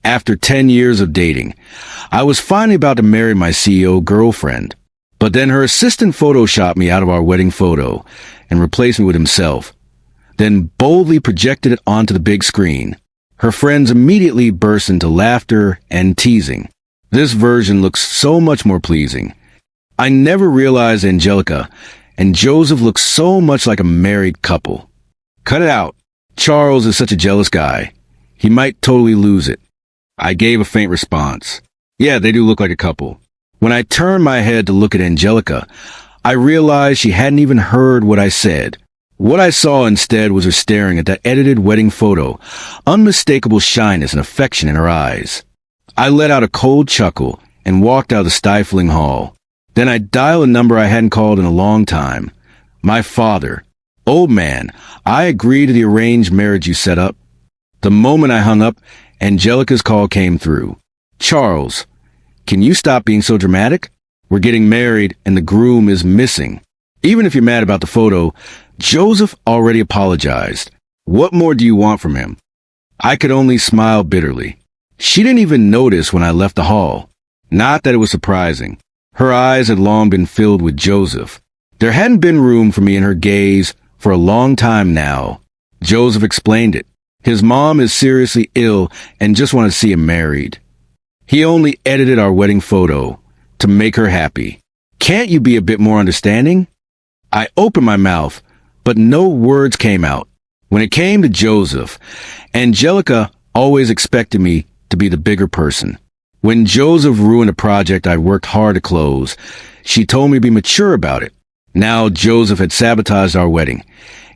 After 10 years of dating, I was finally about to marry my CEO girlfriend. But then her assistant photoshopped me out of our wedding photo and replaced me with himself, then boldly projected it onto the big screen. Her friends immediately burst into laughter and teasing. This version looks so much more pleasing. I never realized Angelica and Joseph look so much like a married couple. Cut it out. Charles is such a jealous guy. He might totally lose it. I gave a faint response. Yeah, they do look like a couple. When I turned my head to look at Angelica, I realized she hadn't even heard what I said. What I saw instead was her staring at that edited wedding photo, unmistakable shyness and affection in her eyes. I let out a cold chuckle and walked out of the stifling hall. Then I dialed a number I hadn't called in a long time. My father. Old man, I agree to the arranged marriage you set up. The moment I hung up, Angelica's call came through. Charles, can you stop being so dramatic? We're getting married and the groom is missing. Even if you're mad about the photo, Joseph already apologized. What more do you want from him? I could only smile bitterly. She didn't even notice when I left the hall. Not that it was surprising. Her eyes had long been filled with Joseph. There hadn't been room for me in her gaze for a long time now. Joseph explained it. His mom is seriously ill and just wanted to see him married. He only edited our wedding photo to make her happy. Can't you be a bit more understanding? I opened my mouth, but no words came out. When it came to Joseph, Angelica always expected me to be the bigger person. When Joseph ruined a project I'd worked hard to close, she told me to be mature about it. Now Joseph had sabotaged our wedding,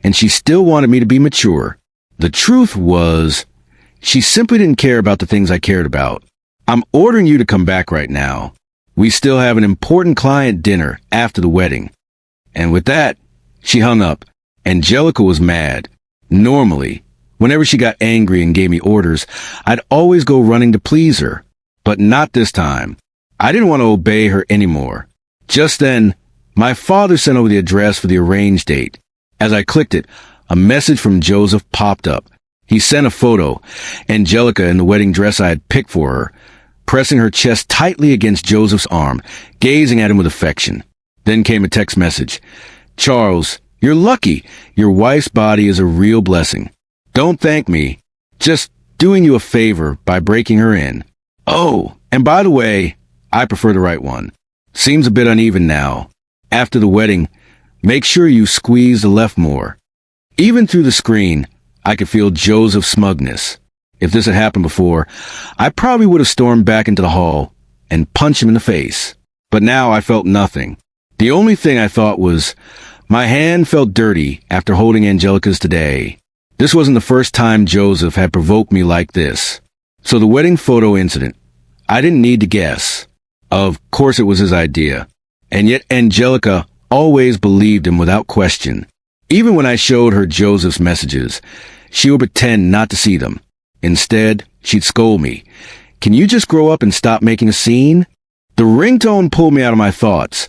and she still wanted me to be mature. The truth was, she simply didn't care about the things I cared about. I'm ordering you to come back right now. We still have an important client dinner after the wedding. And with that, she hung up. Angelica was mad. Normally, whenever she got angry and gave me orders, I'd always go running to please her. But not this time. I didn't want to obey her anymore. Just then, my father sent over the address for the arranged date. As I clicked it, a message from Joseph popped up. He sent a photo, Angelica in the wedding dress I had picked for her, pressing her chest tightly against Joseph's arm, gazing at him with affection. Then came a text message. Charles, you're lucky. Your wife's body is a real blessing. Don't thank me. Just doing you a favor by breaking her in. Oh, and by the way, I prefer the right one. Seems a bit uneven now. After the wedding, make sure you squeeze the left more. Even through the screen, I could feel Joseph's smugness. If this had happened before, I probably would have stormed back into the hall and punched him in the face. But now I felt nothing. The only thing I thought was, my hand felt dirty after holding Angelica's today. This wasn't the first time Joseph had provoked me like this. So the wedding photo incident, I didn't need to guess. Of course it was his idea. And yet Angelica always believed him without question. Even when I showed her Joseph's messages, she would pretend not to see them. Instead, she'd scold me. Can you just grow up and stop making a scene? The ringtone pulled me out of my thoughts.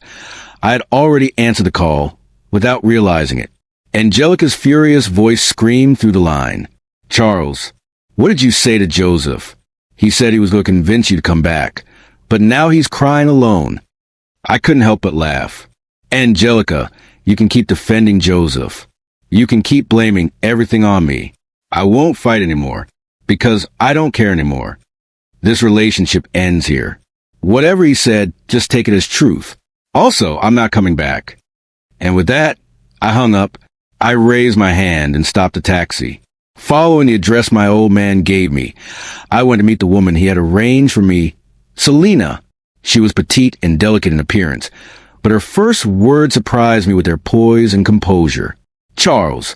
I had already answered the call without realizing it. Angelica's furious voice screamed through the line. Charles, what did you say to Joseph? He said he was going to convince you to come back, but now he's crying alone. I couldn't help but laugh. Angelica, you can keep defending Joseph. You can keep blaming everything on me. I won't fight anymore, because I don't care anymore. This relationship ends here. Whatever he said, just take it as truth. Also, I'm not coming back. And with that, I hung up. I raised my hand and stopped a taxi. Following the address my old man gave me, I went to meet the woman he had arranged for me, Selena. She was petite and delicate in appearance, but her first words surprised me with their poise and composure. Charles,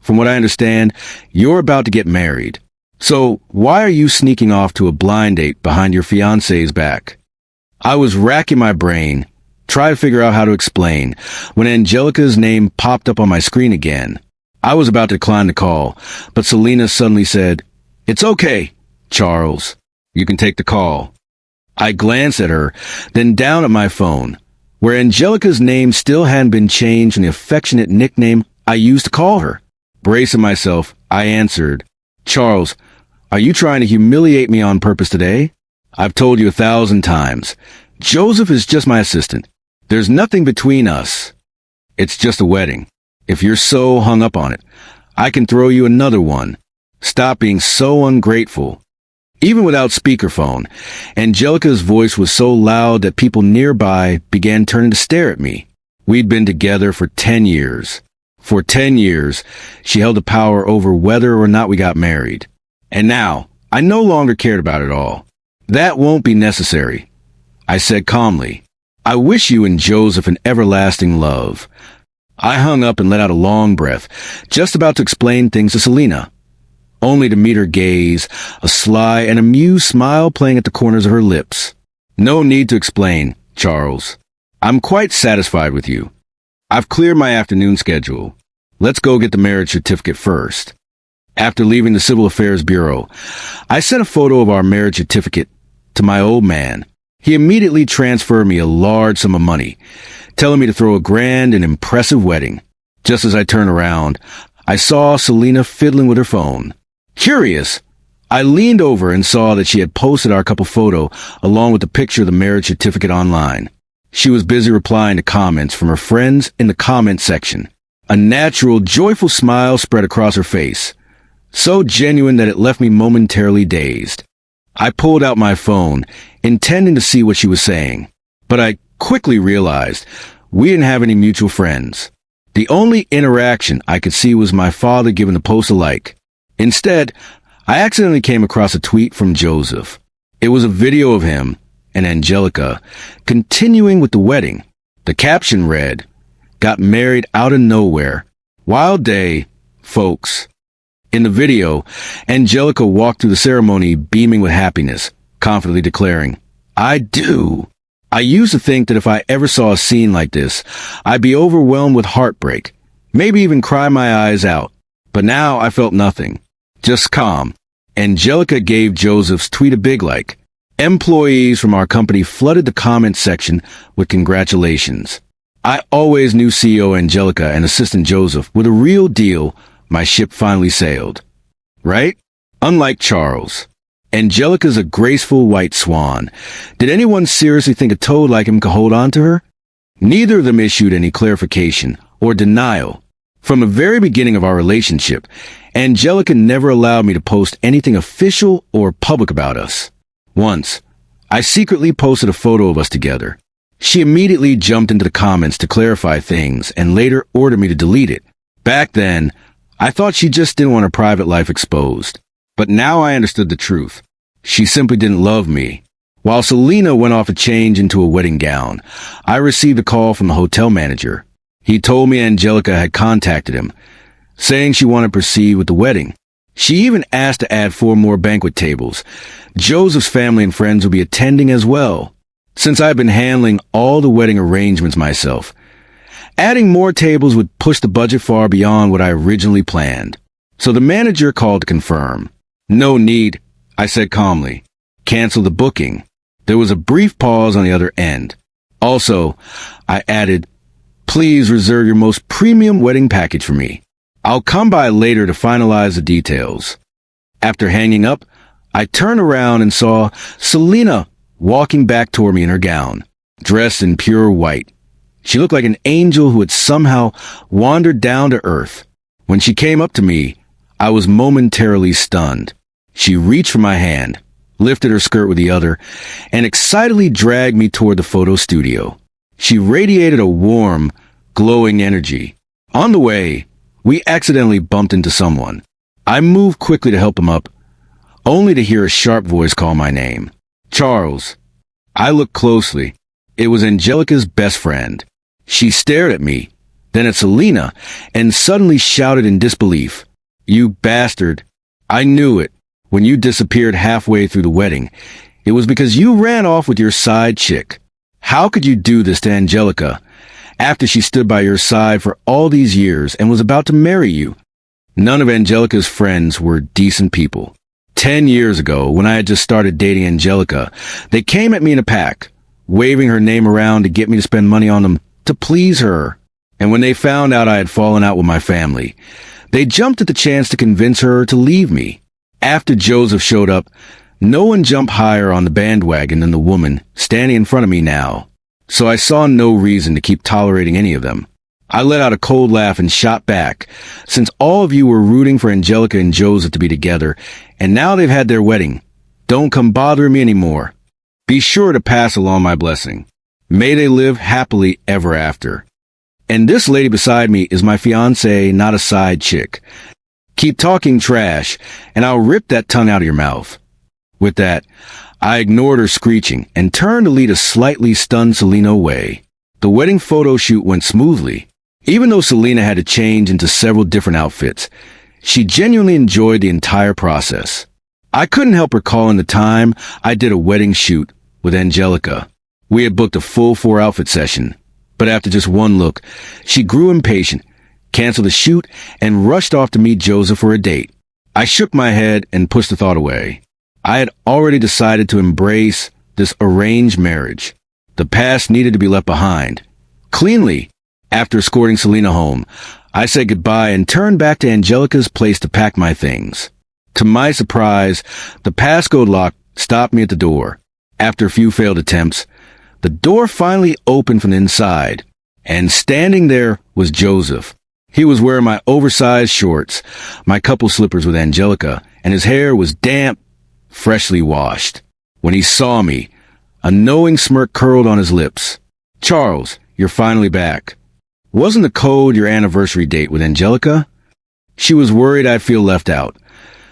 from what I understand, you're about to get married. So why are you sneaking off to a blind date behind your fiancé's back? I was racking my brain, trying to figure out how to explain, when Angelica's name popped up on my screen again. I was about to decline the call, but Selena suddenly said, It's okay, Charles. You can take the call. I glanced at her, then down at my phone, where Angelica's name still hadn't been changed from the affectionate nickname I used to call her. Bracing myself, I answered, Charles, Are you trying to humiliate me on purpose today? I've told you 1,000 times. Joseph is just my assistant. There's nothing between us. It's just a wedding. If you're so hung up on it, I can throw you another one. Stop being so ungrateful. Even without speakerphone, Angelica's voice was so loud that people nearby began turning to stare at me. We'd been together for 10 years. For 10 years, she held the power over whether or not we got married. And now, I no longer cared about it all. That won't be necessary. I said calmly, I wish you and Joseph an everlasting love. I hung up and let out a long breath, just about to explain things to Selena, only to meet her gaze, a sly and amused smile playing at the corners of her lips. No need to explain, Charles. I'm quite satisfied with you. I've cleared my afternoon schedule. Let's go get the marriage certificate first. After leaving the Civil Affairs Bureau, I sent a photo of our marriage certificate to my old man. He immediately transferred me a large sum of money, telling me to throw a grand and impressive wedding. Just as I turned around, I saw Selena fiddling with her phone. Curious, I leaned over and saw that she had posted our couple photo along with the picture of the marriage certificate online. She was busy replying to comments from her friends in the comment section. A natural, joyful smile spread across her face, so genuine that it left me momentarily dazed. I pulled out my phone, intending to see what she was saying, but I quickly realized we didn't have any mutual friends. The only interaction I could see was my father giving the post a like. Instead, I accidentally came across a tweet from Joseph. It was a video of him and Angelica continuing with the wedding. The caption read, "Got married out of nowhere. Wild day, folks." In the video, Angelica walked through the ceremony beaming with happiness, confidently declaring, "I do." I used to think that if I ever saw a scene like this, I'd be overwhelmed with heartbreak, maybe even cry my eyes out. But now I felt nothing, just calm. Angelica gave Joseph's tweet a big like. Employees from our company flooded the comment section with congratulations. I always knew CEO Angelica and assistant Joseph were the real deal. My ship finally sailed. Right? Unlike Charles. Angelica's a graceful white swan. Did anyone seriously think a toad like him could hold on to her? Neither of them issued any clarification or denial. From the very beginning of our relationship, Angelica never allowed me to post anything official or public about us. Once, I secretly posted a photo of us together. She immediately jumped into the comments to clarify things and later ordered me to delete it. Back then, I thought she just didn't want her private life exposed. But now I understood the truth. She simply didn't love me. While Selena went off to change into a wedding gown, I received a call from the hotel manager. He told me Angelica had contacted him, saying she wanted to proceed with the wedding. She even asked to add 4 more banquet tables. Joseph's family and friends will be attending as well. Since I've been handling all the wedding arrangements myself, adding more tables would push the budget far beyond what I originally planned. So the manager called to confirm. "No need," I said calmly. "Cancel the booking." There was a brief pause on the other end. Also, I added, "Please reserve your most premium wedding package for me. I'll come by later to finalize the details." After hanging up, I turned around and saw Selena walking back toward me in her gown, dressed in pure white. She looked like an angel who had somehow wandered down to earth. When she came up to me, I was momentarily stunned. She reached for my hand, lifted her skirt with the other, and excitedly dragged me toward the photo studio. She radiated a warm, glowing energy. On the way, we accidentally bumped into someone. I moved quickly to help him up, only to hear a sharp voice call my name. "Charles." I looked closely. It was Angelica's best friend. She stared at me, then at Selena, and suddenly shouted in disbelief, "You bastard. I knew it. When you disappeared halfway through the wedding, it was because you ran off with your side chick. How could you do this to Angelica after she stood by your side for all these years and was about to marry you?" None of Angelica's friends were decent people. 10 years ago, when I had just started dating Angelica, they came at me in a pack, waving her name around to get me to spend money on them to please her. And when they found out I had fallen out with my family, they jumped at the chance to convince her to leave me. After Joseph showed up, no one jumped higher on the bandwagon than the woman standing in front of me now. So I saw no reason to keep tolerating any of them. I let out a cold laugh and shot back, since all of you were rooting for Angelica and Joseph to be together, and now they've had their wedding. Don't come bothering me anymore. Be sure to pass along my blessing. May they live happily ever after. And this lady beside me is my fiancée, not a side chick. Keep talking trash, and I'll rip that tongue out of your mouth. With that, I ignored her screeching and turned to lead a slightly stunned Selena away. The wedding photo shoot went smoothly. Even though Selena had to change into several different outfits, she genuinely enjoyed the entire process. I couldn't help recalling the time I did a wedding shoot with Angelica. We had booked a full 4-outfit session, but after just one look, she grew impatient, canceled the shoot, and rushed off to meet Joseph for a date. I shook my head and pushed the thought away. I had already decided to embrace this arranged marriage. The past needed to be left behind. Cleanly, after escorting Selena home, I said goodbye and turned back to Angelica's place to pack my things. To my surprise, the passcode lock stopped me at the door. After a few failed attempts, the door finally opened from the inside, and standing there was Joseph. He was wearing my oversized shorts, my couple slippers with Angelica, and his hair was damp, freshly washed. When he saw me, a knowing smirk curled on his lips. "Charles, you're finally back. Wasn't the code your anniversary date with Angelica?" She was worried I'd feel left out,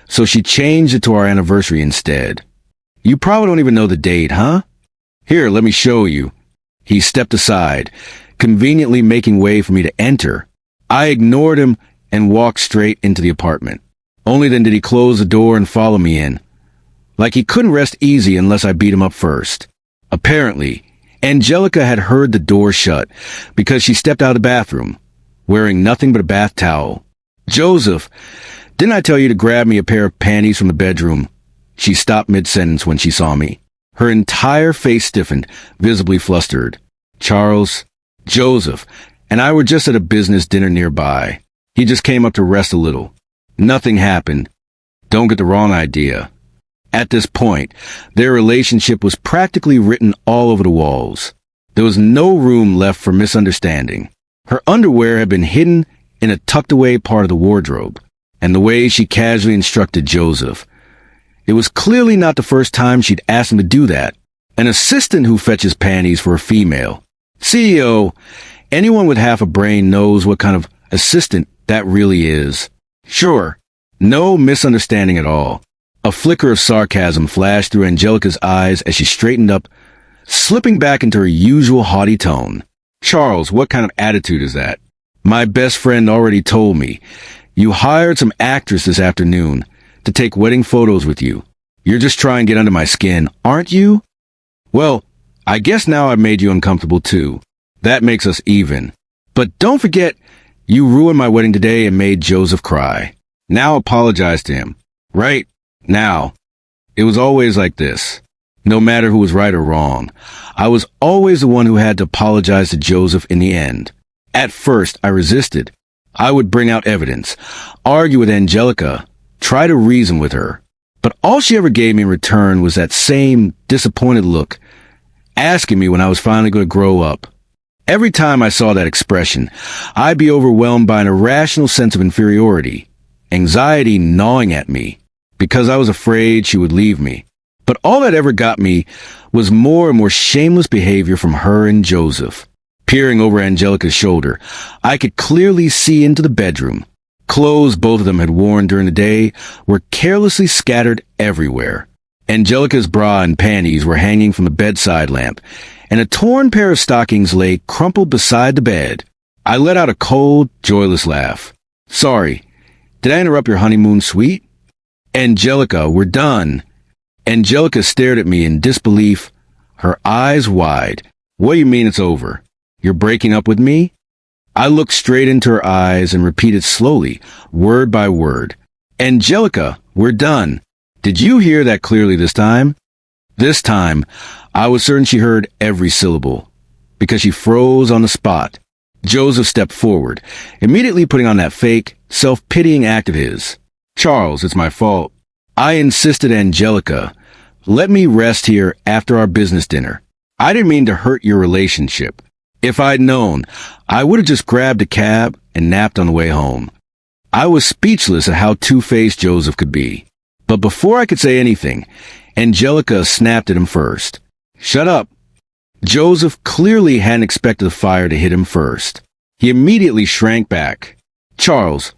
so she changed it to our anniversary instead. "You probably don't even know the date, huh? Here, let me show you." He stepped aside, conveniently making way for me to enter. I ignored him and walked straight into the apartment. Only then did he close the door and follow me in. Like he couldn't rest easy unless I beat him up first. Apparently, Angelica had heard the door shut because she stepped out of the bathroom, wearing nothing but a bath towel. "Joseph, didn't I tell you to grab me a pair of panties from the bedroom?" She stopped mid-sentence when she saw me. Her entire face stiffened, visibly flustered. Charles, Joseph, and I were just at a business dinner nearby. He just came up to rest a little. Nothing happened. Don't get the wrong idea. At this point, their relationship was practically written all over the walls. There was no room left for misunderstanding. Her underwear had been hidden in a tucked-away part of the wardrobe, and the way she casually instructed Joseph. It was clearly not the first time she'd asked him to do that. An assistant who fetches panties for a female. CEO, anyone with half a brain knows what kind of assistant that really is. Sure, no misunderstanding at all. A flicker of sarcasm flashed through Angelica's eyes as she straightened up, slipping back into her usual haughty tone. "Charles, what kind of attitude is that? My best friend already told me. You hired some actress this afternoon to take wedding photos with you. You're just trying to get under my skin, aren't you? Well, I guess now I've made you uncomfortable too. That makes us even. But don't forget, you ruined my wedding today and made Joseph cry. Now apologize to him. Right? Now. It was always like this. No matter who was right or wrong, I was always the one who had to apologize to Joseph in the end. At first, I resisted. I would bring out evidence, argue with Angelica, try to reason with her. But all she ever gave me in return was that same disappointed look, asking me when I was finally going to grow up. Every time I saw that expression, I'd be overwhelmed by an irrational sense of inferiority, anxiety gnawing at me, because I was afraid she would leave me. But all that ever got me was more and more shameless behavior from her and Joseph. Peering over Angelica's shoulder, I could clearly see into the bedroom. Clothes both of them had worn during the day were carelessly scattered everywhere. Angelica's bra and panties were hanging from the bedside lamp, and a torn pair of stockings lay crumpled beside the bed. I let out a cold, joyless laugh. "Sorry, did I interrupt your honeymoon suite?" "Angelica, we're done." Angelica stared at me in disbelief, her eyes wide. "What do you mean it's over? You're breaking up with me?" I looked straight into her eyes and repeated slowly, word by word. "Angelica, we're done. Did you hear that clearly this time?" This time, I was certain she heard every syllable, because she froze on the spot. Joseph stepped forward, immediately putting on that fake, self-pitying act of his. "Charles, it's my fault. I insisted, Angelica, let me rest here after our business dinner. I didn't mean to hurt your relationship. If I'd known, I would have just grabbed a cab and napped on the way home. I was speechless at how two-faced Joseph could be. But before I could say anything, Angelica snapped at him first. Shut up. Joseph clearly hadn't expected the fire to hit him first. He immediately shrank back. Charles,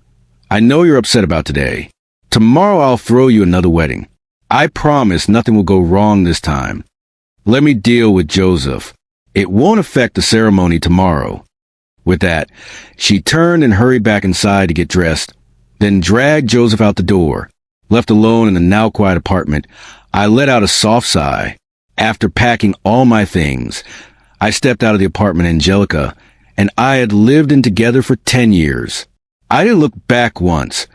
I know you're upset about today. Tomorrow I'll throw you another wedding. I promise nothing will go wrong this time. Let me deal with Joseph. It won't affect the ceremony tomorrow. With that, she turned and hurried back inside to get dressed, then dragged Joseph out the door. Left alone in the now quiet apartment, I let out a soft sigh. After packing all my things, I stepped out of the apartment Angelica and I had lived in together for 10 years. I didn't look back once,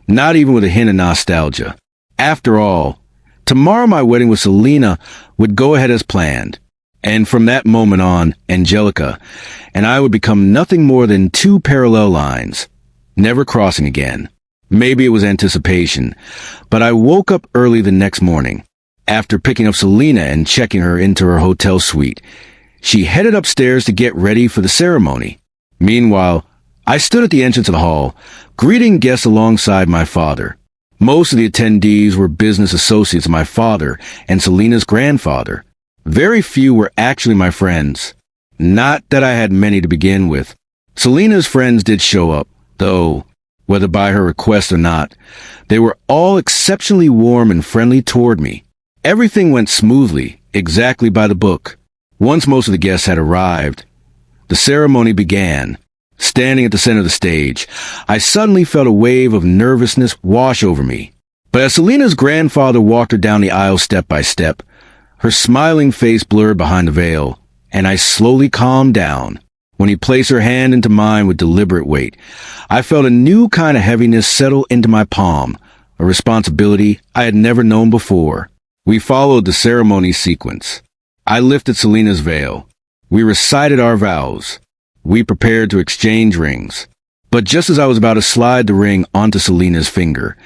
not even with a hint of nostalgia. After all, tomorrow my wedding with Selena would go ahead as planned. And from that moment on, Angelica and I would become nothing more than two parallel lines, never crossing again. Maybe it was anticipation, but I woke up early the next morning. After picking up Selena and checking her into her hotel suite, she headed upstairs to get ready for the ceremony. Meanwhile, I stood at the entrance of the hall, greeting guests alongside my father. Most of the attendees were business associates of my father and Selena's grandfather. Very few were actually my friends. Not that I had many to begin with. Selena's friends did show up, though, whether by her request or not, they were all exceptionally warm and friendly toward me. Everything went smoothly, exactly by the book. Once most of the guests had arrived, the ceremony began. Standing at the center of the stage, I suddenly felt a wave of nervousness wash over me. But as Selena's grandfather walked her down the aisle step by step, her smiling face blurred behind the veil, and I slowly calmed down. When he placed her hand into mine with deliberate weight, I felt a new kind of heaviness settle into my palm, a responsibility I had never known before. We followed the ceremony sequence. I lifted Selena's veil. We recited our vows. We prepared to exchange rings. But just as I was about to slide the ring onto Selena's finger,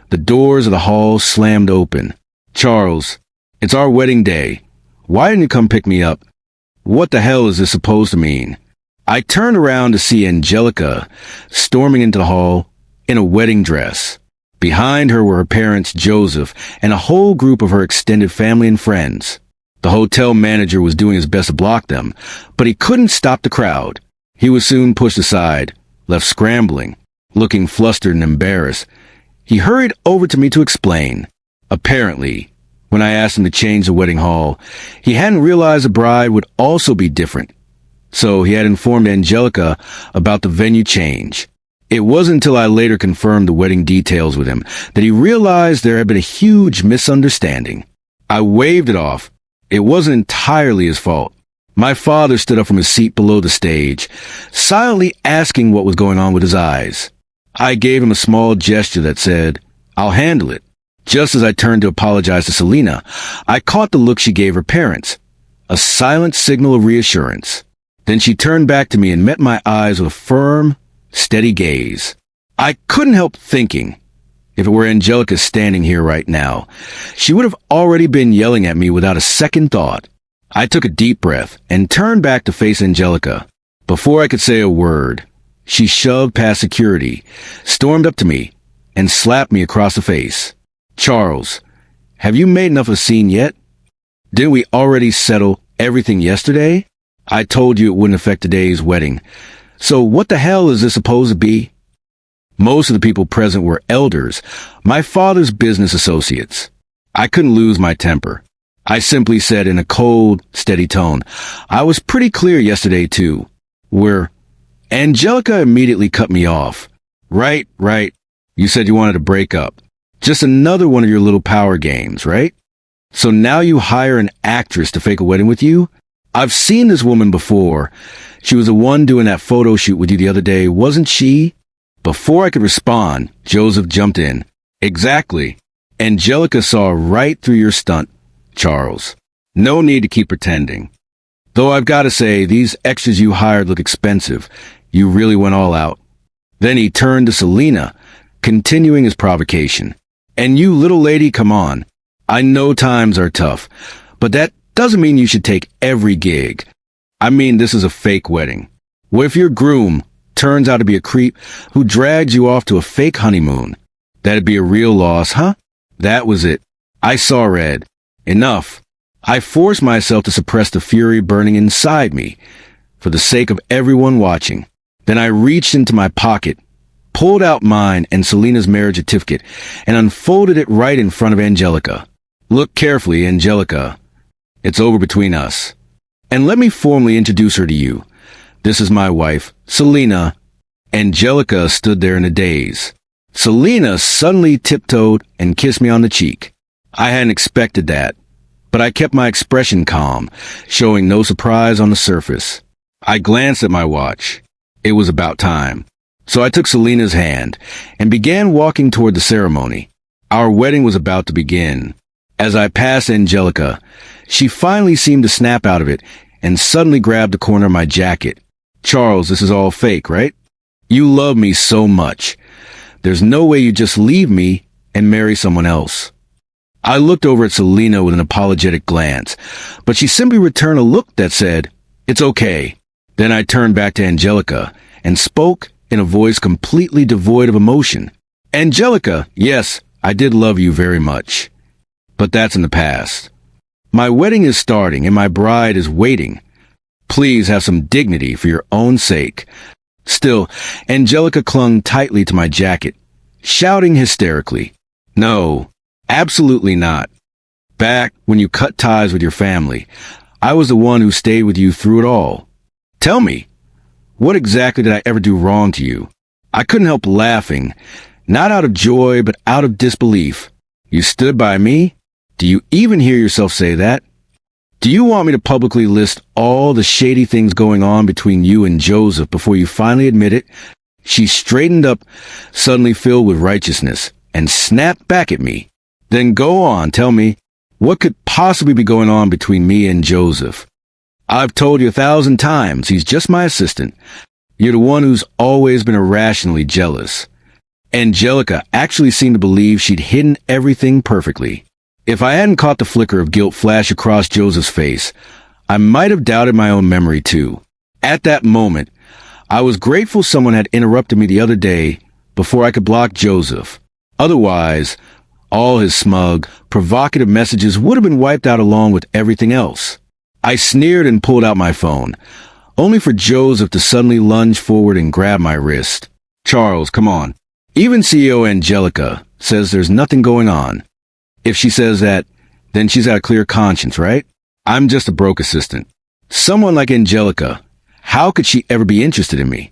the doors of the hall slammed open. Charles, it's our wedding day. Why didn't you come pick me up? What the hell is this supposed to mean? I turned around to see Angelica storming into the hall in a wedding dress. Behind her were her parents, Joseph, and a whole group of her extended family and friends. The hotel manager was doing his best to block them, but he couldn't stop the crowd. He was soon pushed aside, left scrambling, looking flustered and embarrassed. He hurried over to me to explain. Apparently, when I asked him to change the wedding hall, he hadn't realized the bride would also be different. So he had informed Angelica about the venue change. It wasn't until I later confirmed the wedding details with him that he realized there had been a huge misunderstanding. I waved it off. It wasn't entirely his fault. My father stood up from his seat below the stage, silently asking what was going on with his eyes. I gave him a small gesture that said, "I'll handle it." Just as I turned to apologize to Selena, I caught the look she gave her parents, a silent signal of reassurance. Then she turned back to me and met my eyes with a firm, steady gaze. I couldn't help thinking, if it were Angelica standing here right now, she would have already been yelling at me without a second thought. I took a deep breath and turned back to face Angelica. Before I could say a word, she shoved past security, stormed up to me, and slapped me across the face. "Charles, have you made enough of a scene yet? Didn't we already settle everything yesterday? I told you it wouldn't affect today's wedding. So what the hell is this supposed to be?" Most of the people present were elders, my father's business associates. I couldn't lose my temper. I simply said in a cold, steady tone, "I was pretty clear yesterday, too. Angelica immediately cut me off. Right. You said you wanted to break up. Just another one of your little power games, right? So now you hire an actress to fake a wedding with you? I've seen this woman before. She was the one doing that photo shoot with you the other day, wasn't she?" Before I could respond, Joseph jumped in. "Exactly. Angelica saw right through your stunt, Charles. No need to keep pretending. Though I've got to say, these extras you hired look expensive. You really went all out." Then he turned to Selena, continuing his provocation. And you little lady, come on. I know times are tough, but that doesn't mean you should take every gig. I mean, this is a fake wedding. What if your groom turns out to be a creep who drags you off to a fake honeymoon? That'd be a real loss, huh? That was it. I saw red. Enough. I forced myself to suppress the fury burning inside me, for the sake of everyone watching. Then I reached into my pocket, pulled out mine and Selena's marriage certificate, and unfolded it right in front of Angelica. Look carefully, Angelica. It's over between us. And let me formally introduce her to you. This is my wife, Selena. Angelica stood there in a daze. Selena suddenly tiptoed and kissed me on the cheek. I hadn't expected that, but I kept my expression calm, showing no surprise on the surface. I glanced at my watch. It was about time. So I took Selena's hand and began walking toward the ceremony. Our wedding was about to begin. As I passed Angelica, she finally seemed to snap out of it and suddenly grabbed the corner of my jacket. Charles, this is all fake, right? You love me so much. There's no way you just leave me and marry someone else. I looked over at Selena with an apologetic glance, but she simply returned a look that said, "It's okay." Then I turned back to Angelica and spoke in a voice completely devoid of emotion. Angelica, yes, I did love you very much. But that's in the past. My wedding is starting and my bride is waiting. Please have some dignity for your own sake. Still, Angelica clung tightly to my jacket, shouting hysterically, "No, absolutely not. Back when you cut ties with your family, I was the one who stayed with you through it all. Tell me, what exactly did I ever do wrong to you?" I couldn't help laughing, not out of joy, but out of disbelief. You stood by me? Do you even hear yourself say that? Do you want me to publicly list all the shady things going on between you and Joseph before you finally admit it? She straightened up, suddenly filled with righteousness, and snapped back at me. Then go on, tell me, what could possibly be going on between me and Joseph? I've told you 1,000 times, he's just my assistant. You're the one who's always been irrationally jealous. Angelica actually seemed to believe she'd hidden everything perfectly. If I hadn't caught the flicker of guilt flash across Joseph's face, I might have doubted my own memory too. At that moment, I was grateful someone had interrupted me the other day before I could block Joseph. Otherwise, all his smug, provocative messages would have been wiped out along with everything else. I sneered and pulled out my phone, only for Joseph to suddenly lunge forward and grab my wrist. Charles, come on. Even CEO Angelica says there's nothing going on. If she says that, then she's got a clear conscience, right? I'm just a broke assistant. Someone like Angelica, how could she ever be interested in me?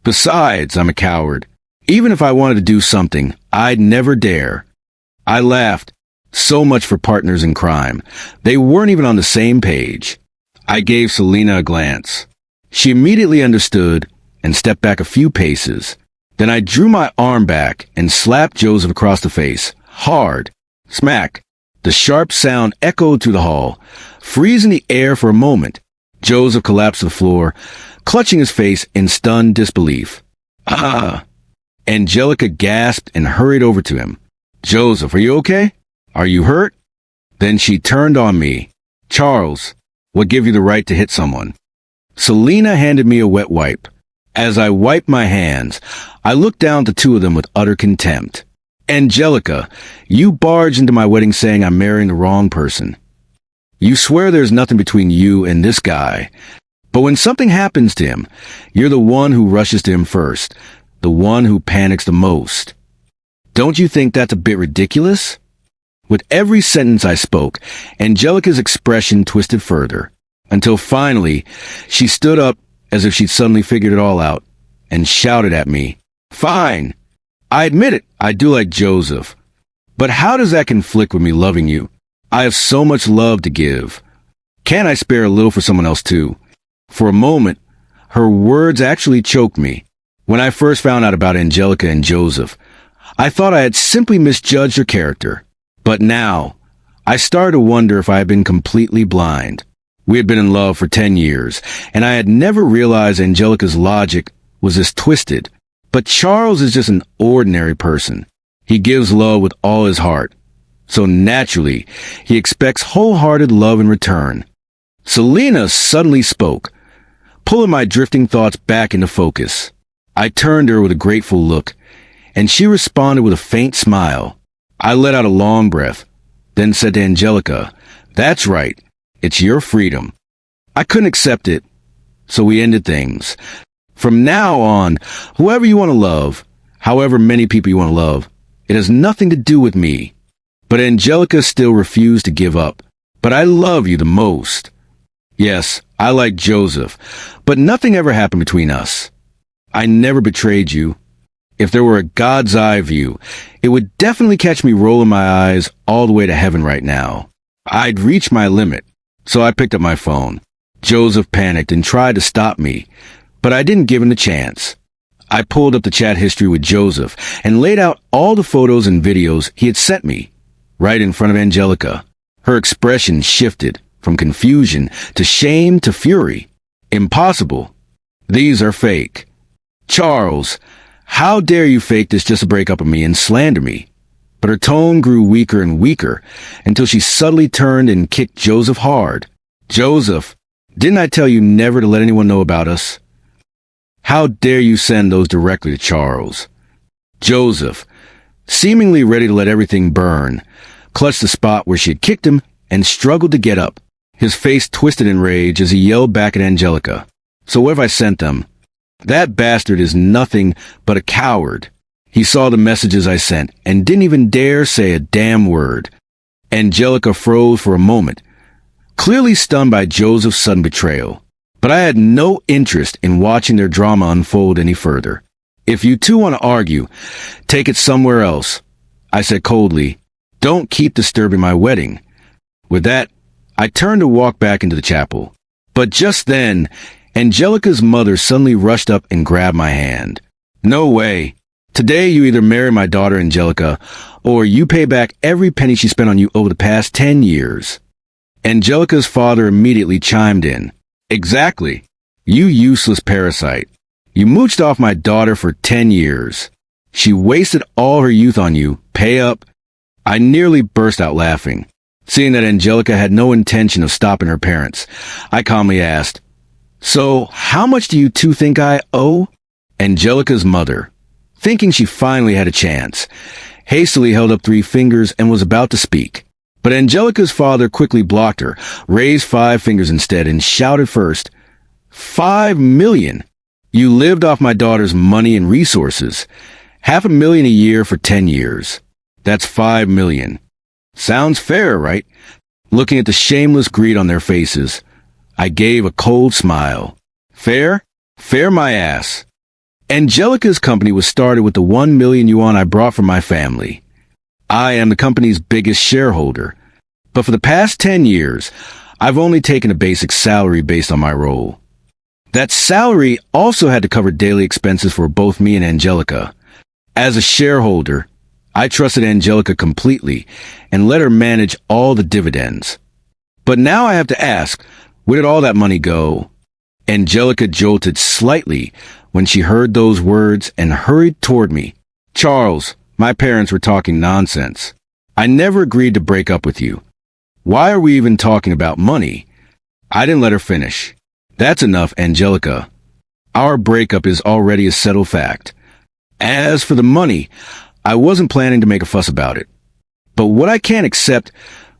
Besides, I'm a coward. Even if I wanted to do something, I'd never dare. I laughed. So much for partners in crime. They weren't even on the same page. I gave Selena a glance. She immediately understood and stepped back a few paces. Then I drew my arm back and slapped Joseph across the face, hard. Smack. The sharp sound echoed through the hall, freezing the air for a moment. Joseph collapsed to the floor, clutching his face in stunned disbelief. Ah! Angelica gasped and hurried over to him. Joseph, are you okay? Are you hurt? Then she turned on me. Charles, what gave you the right to hit someone? Selena handed me a wet wipe. As I wiped my hands, I looked down at the two of them with utter contempt. Angelica, you barged into my wedding saying I'm marrying the wrong person. You swear there's nothing between you and this guy. But when something happens to him, you're the one who rushes to him first, the one who panics the most. Don't you think that's a bit ridiculous? With every sentence I spoke, Angelica's expression twisted further, until finally she stood up as if she'd suddenly figured it all out, and shouted at me, Fine! I admit it, I do like Joseph. But how does that conflict with me loving you? I have so much love to give. Can't I spare a little for someone else too? For a moment, her words actually choked me. When I first found out about Angelica and Joseph, I thought I had simply misjudged her character. But now, I started to wonder if I had been completely blind. We had been in love for 10 years, and I had never realized Angelica's logic was this twisted. But Charles is just an ordinary person. He gives love with all his heart. So naturally, he expects wholehearted love in return. Selena suddenly spoke, pulling my drifting thoughts back into focus. I turned to her with a grateful look, and she responded with a faint smile. I let out a long breath, then said to Angelica, "That's right. It's your freedom." I couldn't accept it, so we ended things. From now on, whoever you want to love, however many people you want to love, it has nothing to do with me. But Angelica still refused to give up. But I love you the most. Yes, I like Joseph, but nothing ever happened between us. I never betrayed you. If there were a God's eye view, it would definitely catch me rolling my eyes all the way to heaven right now. I'd reached my limit, so I picked up my phone. Joseph panicked and tried to stop me, but I didn't give him the chance. I pulled up the chat history with Joseph and laid out all the photos and videos he had sent me, right in front of Angelica. Her expression shifted from confusion to shame to fury. Impossible. These are fake. Charles, how dare you fake this just to break up with me and slander me? But her tone grew weaker and weaker until she suddenly turned and kicked Joseph hard. Joseph, didn't I tell you never to let anyone know about us? How dare you send those directly to Charles? Joseph, seemingly ready to let everything burn, clutched the spot where she had kicked him and struggled to get up. His face twisted in rage as he yelled back at Angelica. So what have I sent them? That bastard is nothing but a coward. He saw the messages I sent and didn't even dare say a damn word. Angelica froze for a moment, clearly stunned by Joseph's sudden betrayal. But I had no interest in watching their drama unfold any further. If you two want to argue, take it somewhere else, I said coldly. Don't keep disturbing my wedding. With that, I turned to walk back into the chapel. But just then, Angelica's mother suddenly rushed up and grabbed my hand. No way. Today you either marry my daughter Angelica, or you pay back every penny she spent on you over the past 10 years. Angelica's father immediately chimed in. Exactly. You useless parasite. You mooched off my daughter for 10 years. She wasted all her youth on you. Pay up. I nearly burst out laughing. Seeing that Angelica had no intention of stopping her parents, I calmly asked, "So, how much do you two think I owe?" Angelica's mother, thinking she finally had a chance, hastily held up 3 fingers and was about to speak. But Angelica's father quickly blocked her, raised 5 fingers instead, and shouted first, "5 million! You lived off my daughter's money and resources. $500,000 a year for 10 years. That's 5 million. Sounds fair, right?" Looking at the shameless greed on their faces, I gave a cold smile. Fair? Fair my ass. Angelica's company was started with the 1 million yuan I brought from my family. I am the company's biggest shareholder, but for the past 10 years, I've only taken a basic salary based on my role. That salary also had to cover daily expenses for both me and Angelica. As a shareholder, I trusted Angelica completely and let her manage all the dividends. But now I have to ask, where did all that money go? Angelica jolted slightly when she heard those words and hurried toward me. Charles, my parents were talking nonsense. I never agreed to break up with you. Why are we even talking about money? I didn't let her finish. That's enough, Angelica. Our breakup is already a settled fact. As for the money, I wasn't planning to make a fuss about it. But what I can't accept,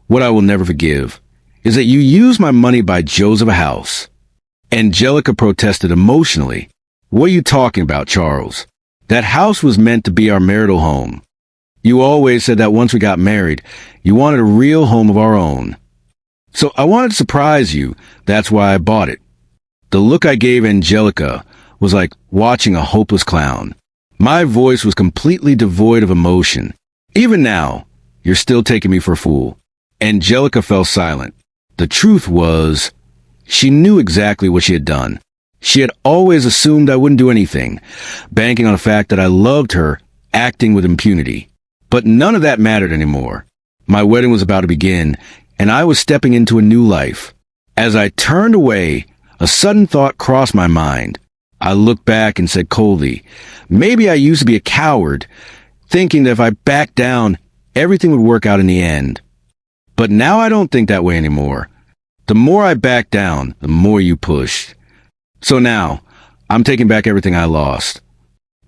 what I will never forgive, is that you used my money to buy Joseph a house. Angelica protested emotionally. What are you talking about, Charles? That house was meant to be our marital home. You always said that once we got married, you wanted a real home of our own. So I wanted to surprise you. That's why I bought it. The look I gave Angelica was like watching a hopeless clown. My voice was completely devoid of emotion. Even now, you're still taking me for a fool. Angelica fell silent. The truth was, she knew exactly what she had done. She had always assumed I wouldn't do anything, banking on the fact that I loved her, acting with impunity. But none of that mattered anymore. My wedding was about to begin, and I was stepping into a new life. As I turned away, a sudden thought crossed my mind. I looked back and said coldly, maybe I used to be a coward, thinking that if I backed down, everything would work out in the end. But now I don't think that way anymore. The more I back down, the more you push. So now, I'm taking back everything I lost.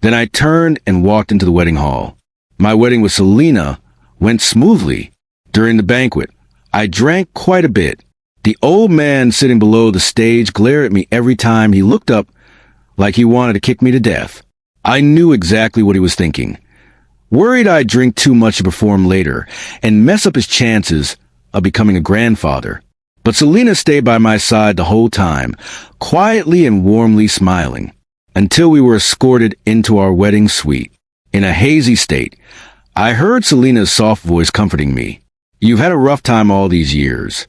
Then I turned and walked into the wedding hall. My wedding with Selena went smoothly. During the banquet, I drank quite a bit. The old man sitting below the stage glared at me every time he looked up like he wanted to kick me to death. I knew exactly what he was thinking. Worried I'd drink too much to perform later and mess up his chances of becoming a grandfather. But Selena stayed by my side the whole time, quietly and warmly smiling, until we were escorted into our wedding suite. In a hazy state, I heard Selena's soft voice comforting me. "You've had a rough time all these years."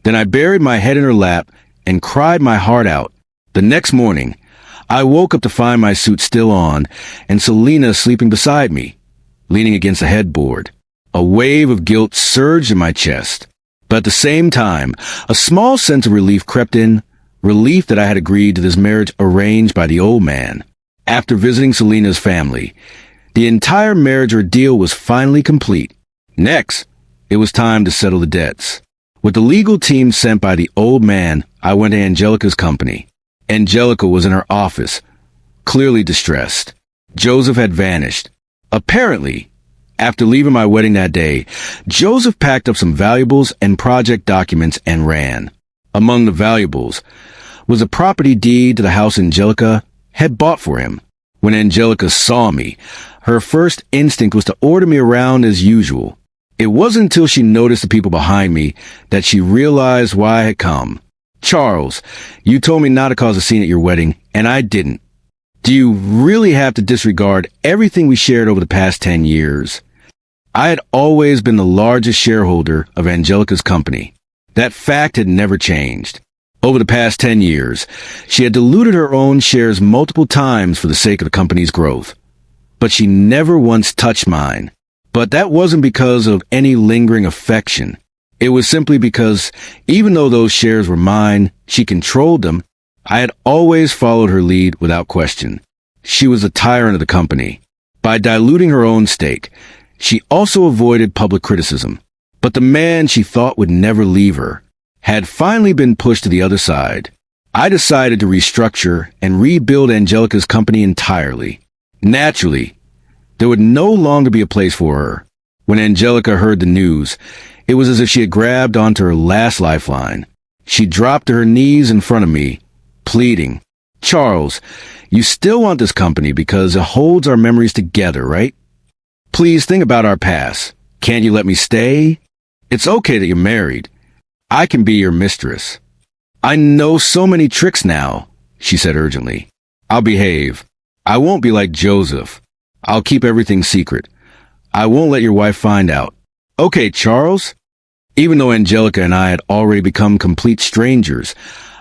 Then I buried my head in her lap and cried my heart out. The next morning, I woke up to find my suit still on and Selena sleeping beside me, leaning against the headboard. A wave of guilt surged in my chest. But at the same time, a small sense of relief crept in, relief that I had agreed to this marriage arranged by the old man. After visiting Selena's family, the entire marriage ordeal was finally complete. Next, it was time to settle the debts. With the legal team sent by the old man, I went to Angelica's company. Angelica was in her office, clearly distressed. Joseph had vanished. Apparently, after leaving my wedding that day, Joseph packed up some valuables and project documents and ran. Among the valuables was a property deed to the house Angelica had bought for him. When Angelica saw me, her first instinct was to order me around as usual. It wasn't until she noticed the people behind me that she realized why I had come. "Charles, you told me not to cause a scene at your wedding, and I didn't. Do you really have to disregard everything we shared over the past 10 years? I had always been the largest shareholder of Angelica's company. That fact had never changed. Over the past 10 years, she had diluted her own shares multiple times for the sake of the company's growth. But she never once touched mine. But that wasn't because of any lingering affection. It was simply because, even though those shares were mine, she controlled them. I had always followed her lead without question. She was a tyrant of the company. By diluting her own stake, she also avoided public criticism. But the man she thought would never leave her had finally been pushed to the other side. I decided to restructure and rebuild Angelica's company entirely. Naturally, there would no longer be a place for her. When Angelica heard the news, it was as if she had grabbed onto her last lifeline. She dropped to her knees in front of me, pleading, "Charles, you still want this company because it holds our memories together, right? Please think about our past. Can't you let me stay? It's okay that you're married. I can be your mistress." "I know so many tricks now," she said urgently. "I'll behave. I won't be like Joseph. I'll keep everything secret. I won't let your wife find out." "Okay, Charles." Even though Angelica and I had already become complete strangers,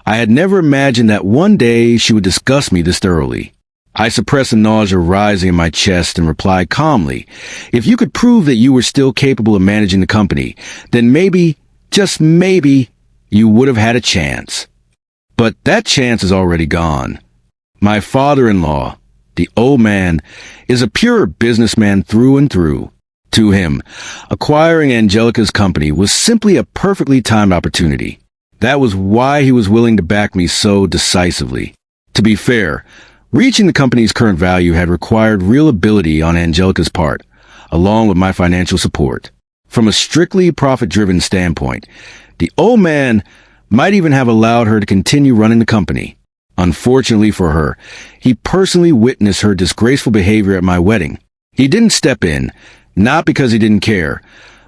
I had never imagined that one day she would discuss me this thoroughly. I suppressed the nausea rising in my chest and replied calmly, "If you could prove that you were still capable of managing the company, then maybe, just maybe, you would have had a chance." But that chance is already gone. My father-in-law, the old man, is a pure businessman through and through. To him, acquiring Angelica's company was simply a perfectly timed opportunity. That was why he was willing to back me so decisively. To be fair, reaching the company's current value had required real ability on Angelica's part, along with my financial support. From a strictly profit-driven standpoint, the old man might even have allowed her to continue running the company. Unfortunately for her, he personally witnessed her disgraceful behavior at my wedding. He didn't step in, not because he didn't care,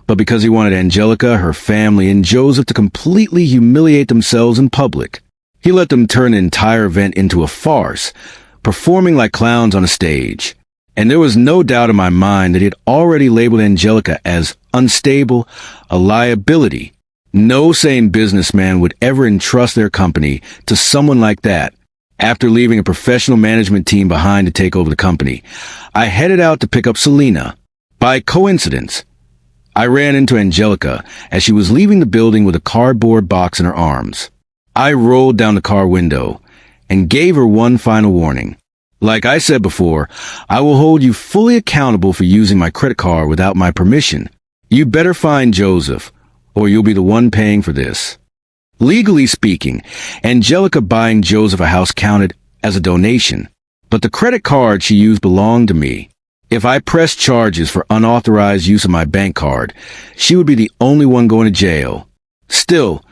but because he wanted Angelica, her family, and Joseph to completely humiliate themselves in public. He let them turn the entire event into a farce, performing like clowns on a stage. And there was no doubt in my mind that he had already labeled Angelica as unstable, a liability. No sane businessman would ever entrust their company to someone like that. After leaving a professional management team behind to take over the company, I headed out to pick up Selena. By coincidence, I ran into Angelica as she was leaving the building with a cardboard box in her arms. I rolled down the car window and gave her one final warning. Like I said before, I will hold you fully accountable for using my credit card without my permission. You better find Joseph, or you'll be the one paying for this. Legally speaking, Angelica buying Joseph a house counted as a donation, but the credit card she used belonged to me. If I pressed charges for unauthorized use of my bank card, she would be the only one going to jail. Still,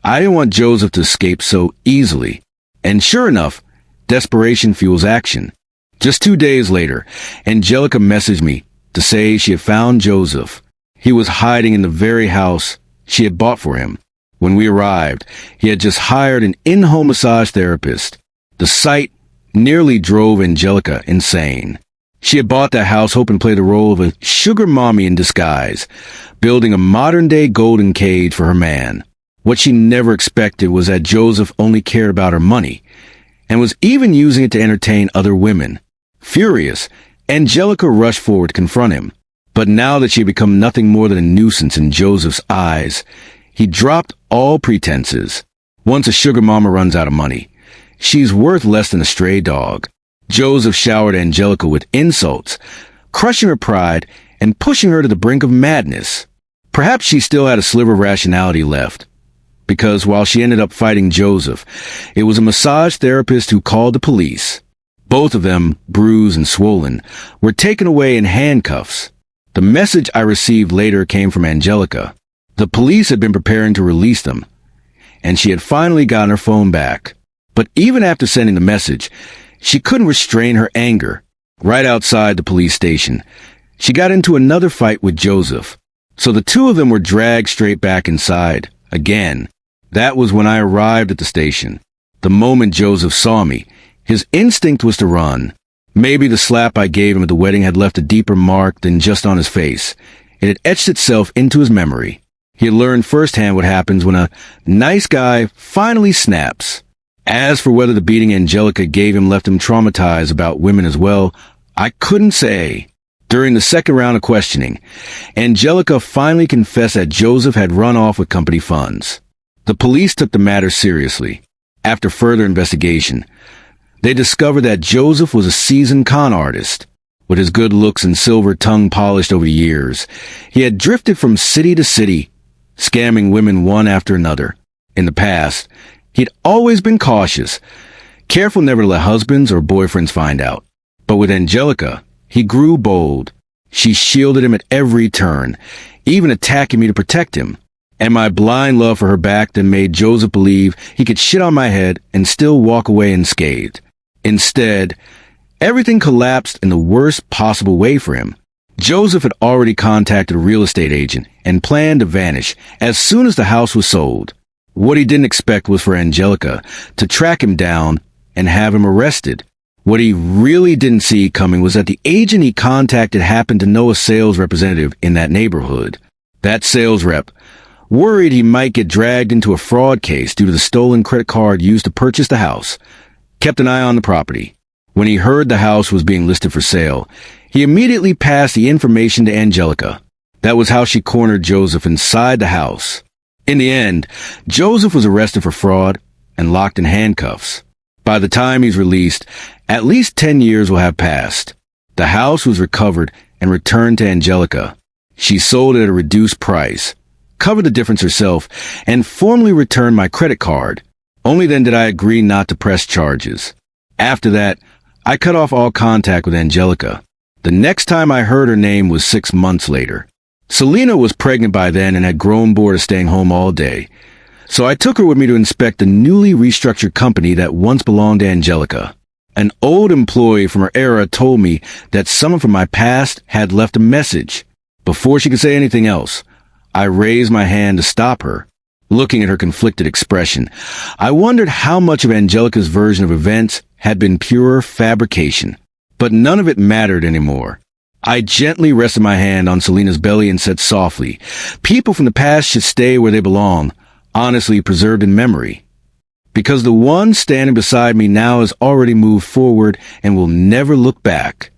I didn't want Joseph to escape so easily. And sure enough, desperation fuels action. Just 2 days later, Angelica messaged me to say she had found Joseph. He was hiding in the very house she had bought for him. When we arrived, he had just hired an in-home massage therapist. The sight nearly drove Angelica insane. She had bought that house hoping to play the role of a sugar mommy in disguise, building a modern-day golden cage for her man. What she never expected was that Joseph only cared about her money, and was even using it to entertain other women. Furious, Angelica rushed forward to confront him. But now that she had become nothing more than a nuisance in Joseph's eyes, he dropped all pretenses. Once a sugar mama runs out of money, she's worth less than a stray dog. Joseph showered Angelica with insults, crushing her pride and pushing her to the brink of madness. Perhaps she still had a sliver of rationality left, because while she ended up fighting Joseph, it was a massage therapist who called the police. Both of them, bruised and swollen, were taken away in handcuffs. The message I received later came from Angelica. The police had been preparing to release them, and she had finally gotten her phone back. But even after sending the message, she couldn't restrain her anger. Right outside the police station, she got into another fight with Joseph. So the two of them were dragged straight back inside, again. That was when I arrived at the station. The moment Joseph saw me, his instinct was to run. Maybe the slap I gave him at the wedding had left a deeper mark than just on his face. It had etched itself into his memory. He had learned firsthand what happens when a nice guy finally snaps. As for whether the beating Angelica gave him left him traumatized about women as well, I couldn't say. During the second round of questioning, Angelica finally confessed that Joseph had run off with company funds. The police took the matter seriously. After further investigation, they discovered that Joseph was a seasoned con artist. With his good looks and silver tongue polished over the years, he had drifted from city to city, scamming women one after another. In the past, he'd always been cautious, careful never to let husbands or boyfriends find out. But with Angelica, he grew bold. She shielded him at every turn, even attacking me to protect him. And my blind love for her back then made Joseph believe he could shit on my head and still walk away unscathed. Instead, everything collapsed in the worst possible way for him. Joseph had already contacted a real estate agent and planned to vanish as soon as the house was sold. What he didn't expect was for Angelica to track him down and have him arrested. What he really didn't see coming was that the agent he contacted happened to know a sales representative in that neighborhood. That sales rep, worried he might get dragged into a fraud case due to the stolen credit card used to purchase the house, kept an eye on the property. When he heard the house was being listed for sale, he immediately passed the information to Angelica. That was how she cornered Joseph inside the house. In the end, Joseph was arrested for fraud and locked in handcuffs. By the time he's released, at least 10 years will have passed. The house was recovered and returned to Angelica. She sold it at a reduced price, covered the difference herself, and formally returned my credit card. Only then did I agree not to press charges. After that, I cut off all contact with Angelica. The next time I heard her name was 6 months later. Selena was pregnant by then and had grown bored of staying home all day. So I took her with me to inspect the newly restructured company that once belonged to Angelica. An old employee from her era told me that someone from my past had left a message. Before she could say anything else, I raised my hand to stop her. Looking at her conflicted expression, I wondered how much of Angelica's version of events had been pure fabrication. But none of it mattered anymore. I gently rested my hand on Selena's belly and said softly, "People from the past should stay where they belong, honestly preserved in memory. Because the one standing beside me now has already moved forward and will never look back."